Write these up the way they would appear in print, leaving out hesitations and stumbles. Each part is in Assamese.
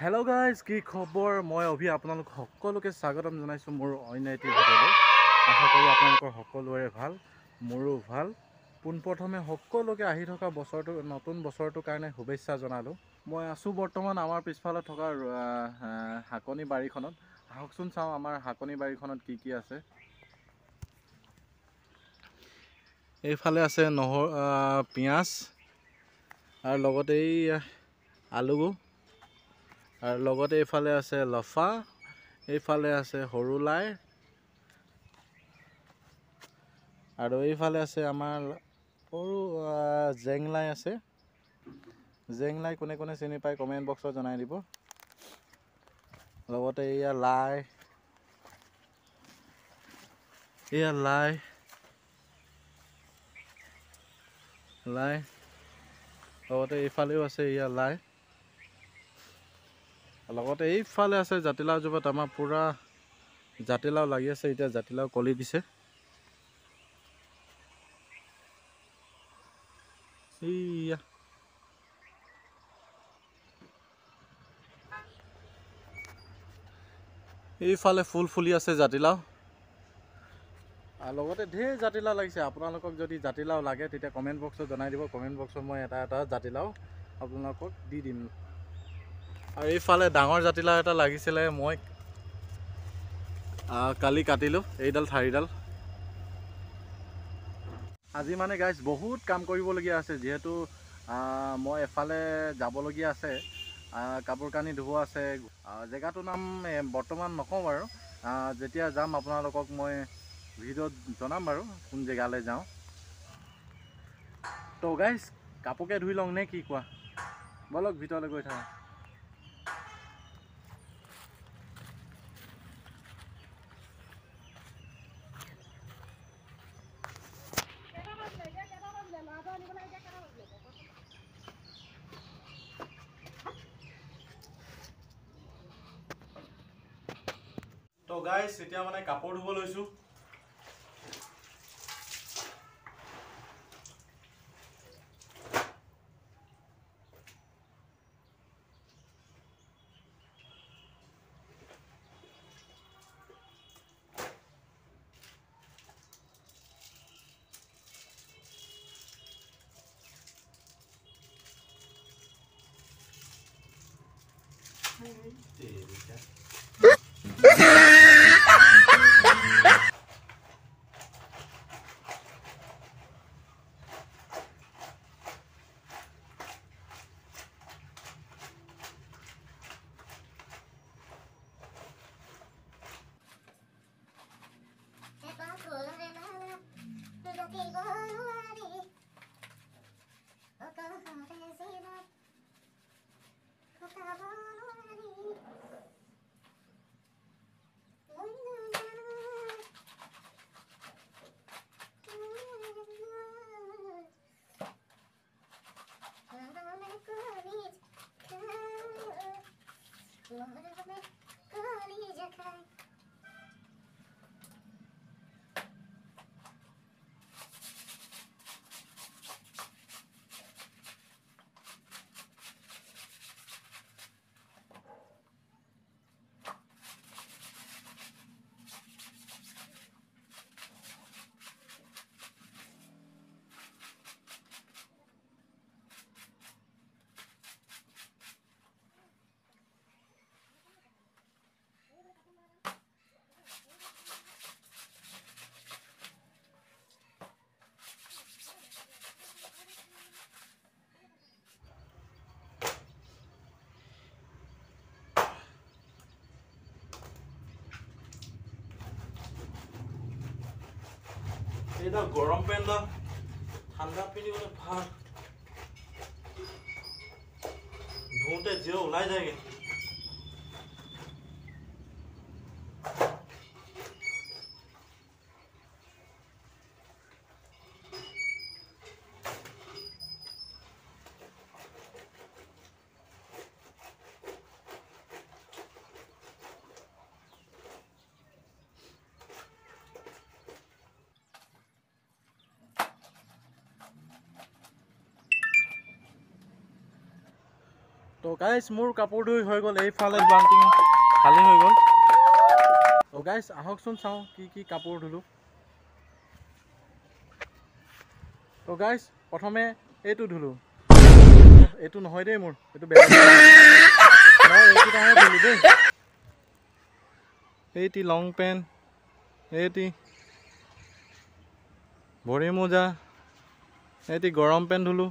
হেল্ল' গাইজ, কি খবৰ? মই অভি আপোনালোক সকলোকে স্বাগতম জনাইছোঁ মোৰ অন্য এটি ভিডিঅ'লৈ। আশা কৰোঁ আপোনালোকৰ সকলোৰে ভাল, মোৰো ভাল। পোনপ্ৰথমে সকলোকে আহি থকা নতুন বছৰটোৰ কাৰণে শুভেচ্ছা জনালোঁ। মই আছোঁ বৰ্তমান আমাৰ পিছফালে থকা শাকনি বাৰীখনত। আহকচোন চাওঁ আমাৰ শাকনি বাৰীখনত কি কি আছে। এইফালে আছে পিঁয়াজ আৰু লগতে এই আলু, আৰু লগতে এইফালে আছে লফা, এইফালে আছে সৰু লাই, আৰু এইফালে আছে আমাৰ সৰু জেংলাই আছে। জেংলাই কোনে কোনে চিনি পায় কমেণ্ট বক্সত জনাই দিব। লগতে এয়া লাই, লগতে এইফালেও আছে এয়া লাই, লগতে এইফালে আছে জাতিলাও জোপাত আমাৰ পূৰা জাতিলাও লাগি আছে। এতিয়া জাতিলাও কলি দিছে। এইয়া এইফালে ফুল ফুলি আছে জাতিলাও, আৰু লগতে ঢেৰ জাতিলাও লাগিছে। আপোনালোকক যদি জাতিলাও লাগে তেতিয়া কমেণ্ট বক্সত জনাই দিব। কমেণ্ট বক্সত মই এটা জাতিলাও আপোনালোকক দি দিম। আৰু এইফালে ডাঙৰ জাতিলাও এটা লাগিছিলে, মই কালি কাটিলোঁ এইডাল ঠাৰিডাল। আজি মানে গাইজ বহুত কাম কৰিবলগীয়া আছে, যিহেতু মই এফালে যাবলগীয়া আছে, কাপোৰ কানি ধুব আছে। জেগাটোৰ নাম বৰ্তমান নকওঁ বাৰু, যেতিয়া যাম আপোনালোকক মই ভিডিঅ'ত জনাম বাৰু কোন জেগালৈ যাওঁ। তো গাইজ কাপোৰকে ধুই লওঁ নে কি কোৱা? ব'লক ভিতৰলৈ গৈ থাকোঁ। তো গাইজ এতিয়া মানে কাপোৰ ধুব লৈছোঁ। এইডাল গৰম পেণ্টডাল ঠাণ্ডাত পিন্ধিবলৈ ভাল, ধুওঁতে জিও ওলাই যায়গৈ। তো গাইজ মোৰ কাপোৰ ধুই হৈ গ'ল, এইফালে বাল্টিং খালী হৈ গ'ল। তো গাইজ আহকচোন চাওঁ কি কাপোৰ ধুলোঁ। তো গাইজ প্ৰথমে এইটো ধুলোঁ, এইটো নহয় দেই, মোৰ এইটো বেলেগ, মই এইকেইটাহে ধুলোঁ দেই। এইটি লং পেণ্ট, এইটি ভৰি মোজা, এইটি গৰম পেণ্ট ধুলোঁ।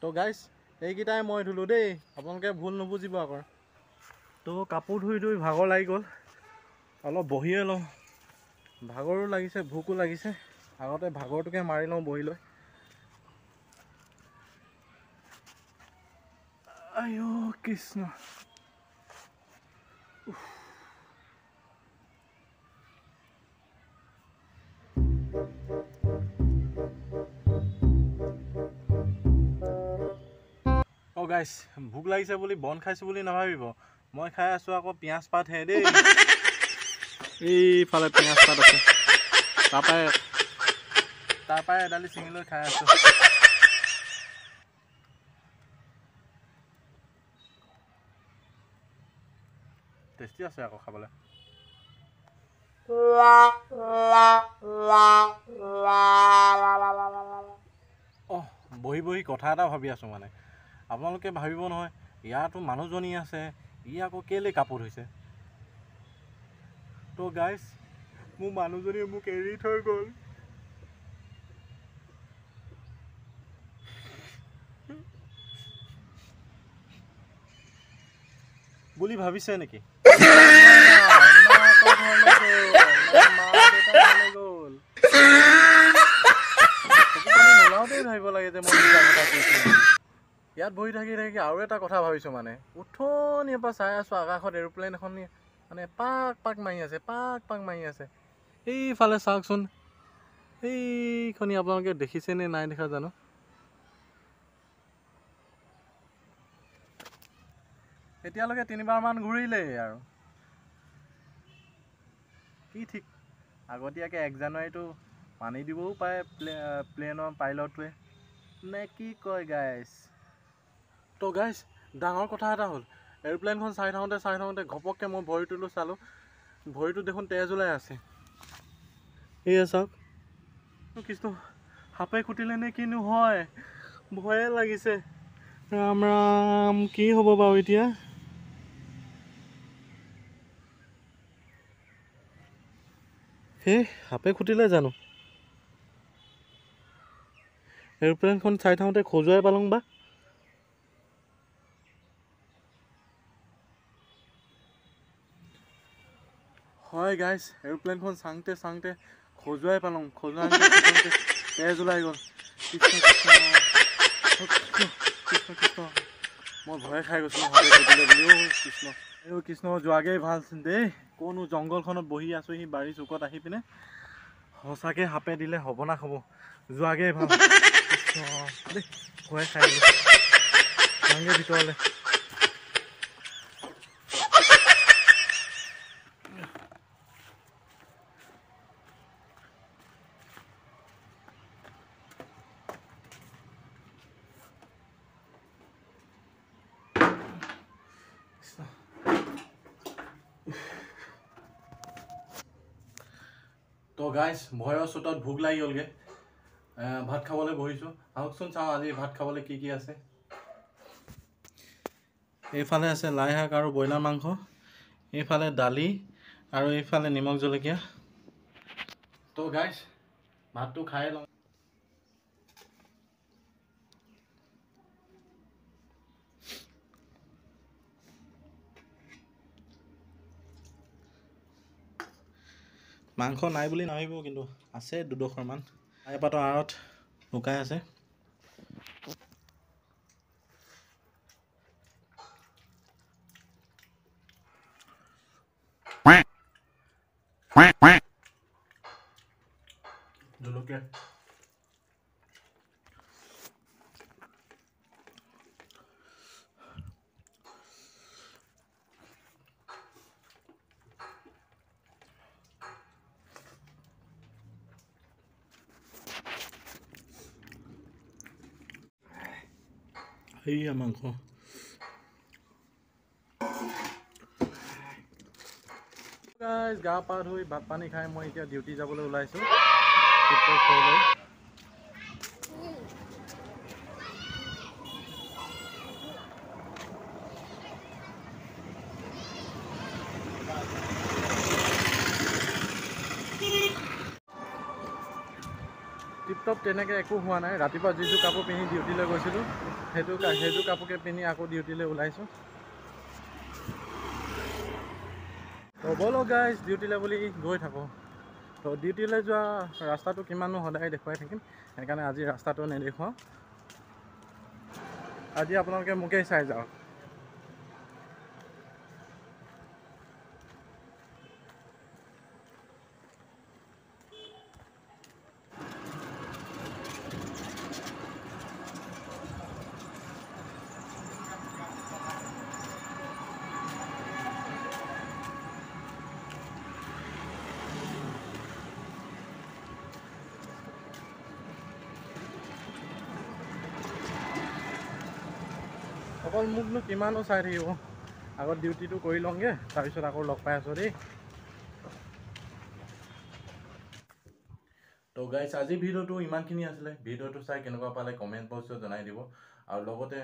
তো গাইজ এইকেইটাই মই ধুলোঁ দেই, আপোনালোকে ভুল নুবুজিব আকৌ। তো কাপোৰ ধুই ভাগৰ লাগি গ'ল, অলপ বহিয়ে লওঁ, ভাগৰো লাগিছে ভোকো লাগিছে, আগতে ভাগৰটোকে মাৰি লওঁ বহি লৈ। আইঅ কৃষ্ণ। অ গাইছ, ভোক লাগিছে বুলি বন খাইছোঁ বুলি নাভাবিব, মই খাই আছোঁ আকৌ পিঁয়াজ পাতহে দেই। এইফালে পিঁয়াজ পাত আছে, তাৰপৰাই এডালি ছিঙি লৈ খাই আছোঁ। টেষ্টি আছে আকৌ খাবলৈ। বহি বহি কথা এটা ভাবি আছোঁ মানে, আপোনালোকে ভাবিব নহয় ইয়াতো মানুহজনী আছে, ই আকৌ কেলৈ কাপোৰ ধুইছে। তো গাইজ মোৰ মানুহজনীয়ে মোক এৰি থৈ গ'ল। বুলি ভাবিছে নেকি? ভাবিব লাগে যে মই ইয়াত বহি থাকি আৰু এটা কথা ভাবিছোঁ মানে, উঠনিৰ পৰা চাই আছোঁ আকাশত এৰোপ্লেন এখন মানে পাক মাৰি আছে। এইফালে চাওকচোন, এইখনি আপোনালোকে দেখিছেনে নাই দেখা জানো। এতিয়ালৈকে 3বাৰমান ঘূৰিলেই আৰু কি ঠিক, আগতীয়াকৈ 1 জানুৱাৰীটো পানী দিবও পাৰে প্লেনৰ পাইলটটোৱে নে কি কয় গাইজ। তো গাইজ ডাঙৰ কথা এটা হ'ল, এৰোপ্লেনখন চাই থাকোঁতে ঘপককৈ মই ভৰিটোলৈ চালোঁ, ভৰিটো দেখোন তেজ ওলাই আছে। এয়া চাওক, কৃষ্ণ সাপে খুটিলে নে কিনো হয়, ভয়ে লাগিছে। ৰাম ৰাম, কি হ'ব বাৰু এতিয়া। সাপে খুটিলে জানো? এৰোপ্লেনখন চাই থাকোঁতে খজুৱাই পালোঁ বা। হয় গাইজ, এৰোপ্লেনখন চাওঁতে খজুৱাই পালোঁ, তেজ ওলাই গ'ল। কৃষ্ণ, মই ভয় খাই গৈছোঁ সাপে খুটিলে বুলি। কৃষ্ণ যোৱাগেই ভাল দেই, কোনো জংঘলখনত বহি আছোঁহি বাৰী চুকত আহি পিনে, সঁচাকৈ সাপে দিলে সৰ্বনাশ হ'ব, যোৱাগেই ভাল। দেই ভয় খাই গৈছোঁ, যাওঁগৈ ভিতৰলৈ। তো গাইজ ভয়ৰ চোতত ভোক লাগি গ'লগৈ, ভাত খাবলৈ বহিছোঁ। আহকচোন চাওঁ আজি ভাত খাবলৈ কি আছে। এইফালে আছে লাই শাক আৰু ব্ৰইলাৰ মাংস, এইফালে দালি আৰু এইফালে নিমখ জলকীয়া। তো গাইজ ভাতটো খাই লওঁ। মাংস নাই বুলি নাভাবিব, কিন্তু আছে 2-4মান, লাইপাতৰ আঁৰত লুকাই আছে। জলকীয়া এইয়া মাংস গাইজ গা পা ধুই ভাত পানী খাই মই এতিয়া ডিউটি যাবলৈ ওলাইছোঁ টিপটপ তেনেকৈ একো হোৱা নাই ৰাতিপুৱা যিযোৰ কাপোৰ পিন্ধি ডিউটিলৈ গৈছিলোঁ সেইটো কাপোৰকে পিন্ধি আকৌ ডিউটিলৈ ওলাইছোঁ তো ব'লক গাইজ ডিউটিলৈ বুলি গৈ থাকোঁ তো ডিউটিলৈ যোৱা ৰাস্তাটো কিমানো সদায় দেখুৱাই থাকিম সেইকাৰণে আজি ৰাস্তাটো নেদেখুৱাওঁ আজি আপোনালোকে মোকেই চাই যাওক অকল মোকনো কিমানো চাই থাকিব আগত ডিউটিটো কৰি লওঁগৈ তাৰপিছত আকৌ লগ পাই আছোঁ দেই তো গাইজ আজি ভিডিঅ'টো ইমানখিনি আছিলে ভিডিঅ'টো চাই কেনেকুৱা পালে কমেণ্ট বক্সত জনাই দিব আৰু লগতে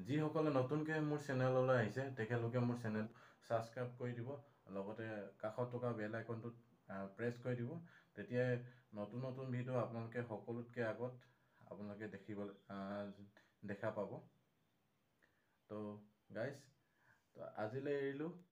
যিসকলে নতুনকৈ মোৰ চেনেললৈ আহিছে তেখেতলোকে মোৰ চেনেল ছাবস্ক্ৰাইব কৰি দিব লগতে কাষত থকা বেল আইকনটোত প্ৰেছ কৰি দিব তেতিয়াই নতুন নতুন ভিডিঅ' আপোনালোকে সকলোতকৈ আগত আপোনালোকে দেখা পাব তো গাইজ তো আজিলৈ এৰিলোঁ